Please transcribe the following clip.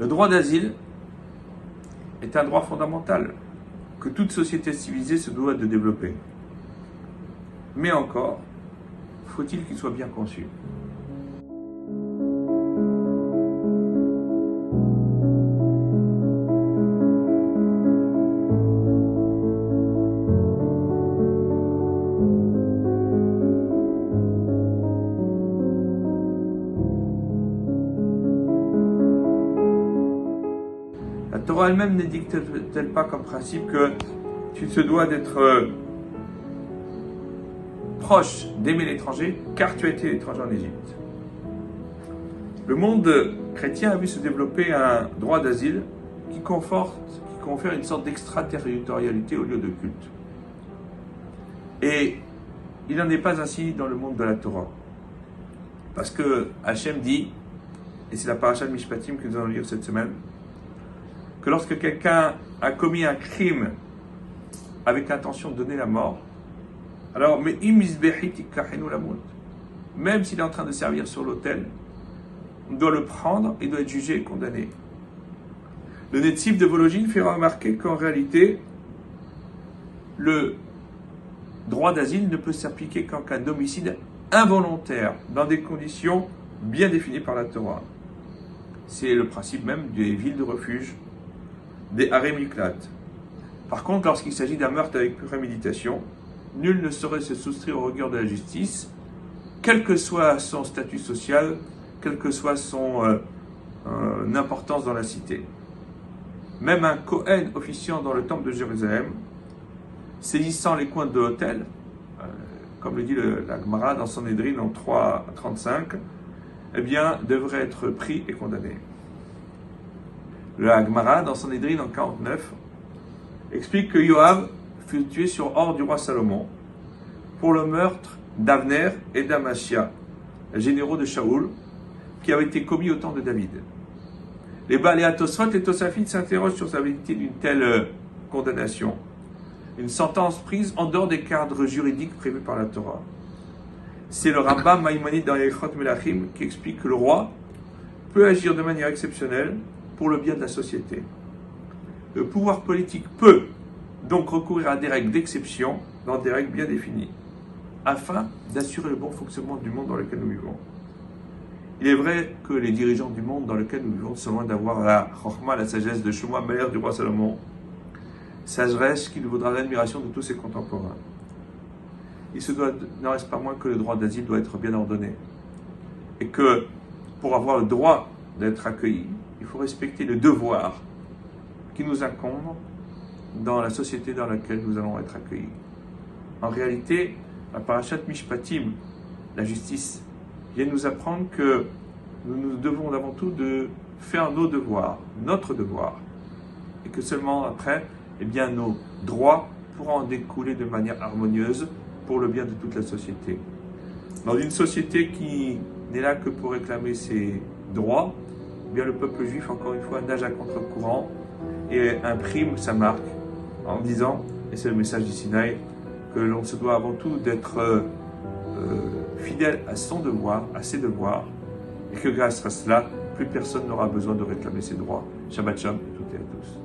Le droit d'asile est un droit fondamental que toute société civilisée se doit de développer. Mais encore, faut-il qu'il soit bien conçu. La Torah elle-même n'édicte-t-elle pas comme principe que tu te dois d'être proche d'aimer l'étranger car tu as été étranger en Égypte? Le monde chrétien a vu se développer un droit d'asile qui confère une sorte d'extraterritorialité au lieu de culte. Et il n'en est pas ainsi dans le monde de la Torah. Parce que Hachem dit, et c'est la paracha de Mishpatim que nous allons lire cette semaine, que lorsque quelqu'un a commis un crime avec l'intention de donner la mort, alors, même s'il est en train de servir sur l'autel, on doit le prendre et doit être jugé et condamné. Le Netziv de Vologine fait remarquer qu'en réalité, le droit d'asile ne peut s'appliquer qu'en cas d'homicide involontaire, dans des conditions bien définies par la Torah. C'est le principe même des villes de refuge, des harem miklat. Par contre, lorsqu'il s'agit d'un meurtre avec préméditation, nul ne saurait se soustraire au regard de la justice, quel que soit son statut social, quelle que soit son importance dans la cité. Même un Kohen officiant dans le temple de Jérusalem, saisissant les coins de l'autel, comme le dit la Gemara dans Sanhédrin en 3:35, eh bien, devrait être pris et condamné. La Gemara dans Sanhédrin en 49 explique que Yoav fut tué sur ordre du roi Salomon pour le meurtre d'Avner et d'Amashia, généraux de Shaoul, qui avaient été commis au temps de David. Les Baléa Tosfot et Tosafit s'interrogent sur la vérité d'une telle condamnation, une sentence prise en dehors des cadres juridiques prévus par la Torah. C'est le Rambam Maïmonide dans Yechot Melachim qui explique que le roi peut agir de manière exceptionnelle pour le bien de la société. Le pouvoir politique peut donc recourir à des règles d'exception dans des règles bien définies, afin d'assurer le bon fonctionnement du monde dans lequel nous vivons. Il est vrai que les dirigeants du monde dans lequel nous vivons sont loin d'avoir la chokhma, la sagesse de Shlomo Améler du roi Salomon, sagesse qui nous vaudra l'admiration de tous ses contemporains. N'en reste pas moins que le droit d'asile doit être bien ordonné, et que pour avoir le droit d'être accueilli, il faut respecter le devoir qui nous incombe dans la société dans laquelle nous allons être accueillis. En réalité, la parashat Mishpatim, la justice, vient nous apprendre que nous devons avant tout de faire nos devoirs, notre devoir, et que seulement après, eh bien, nos droits pourront en découler de manière harmonieuse pour le bien de toute la société. Dans une société qui n'est là que pour réclamer ses droits, eh bien, le peuple juif, encore une fois, nage à contre-courant et imprime sa marque en disant, et c'est le message du Sinaï, que l'on se doit avant tout d'être fidèle à son devoir, à ses devoirs, et que grâce à cela, plus personne n'aura besoin de réclamer ses droits. Shabbat Shalom à toutes et à tous.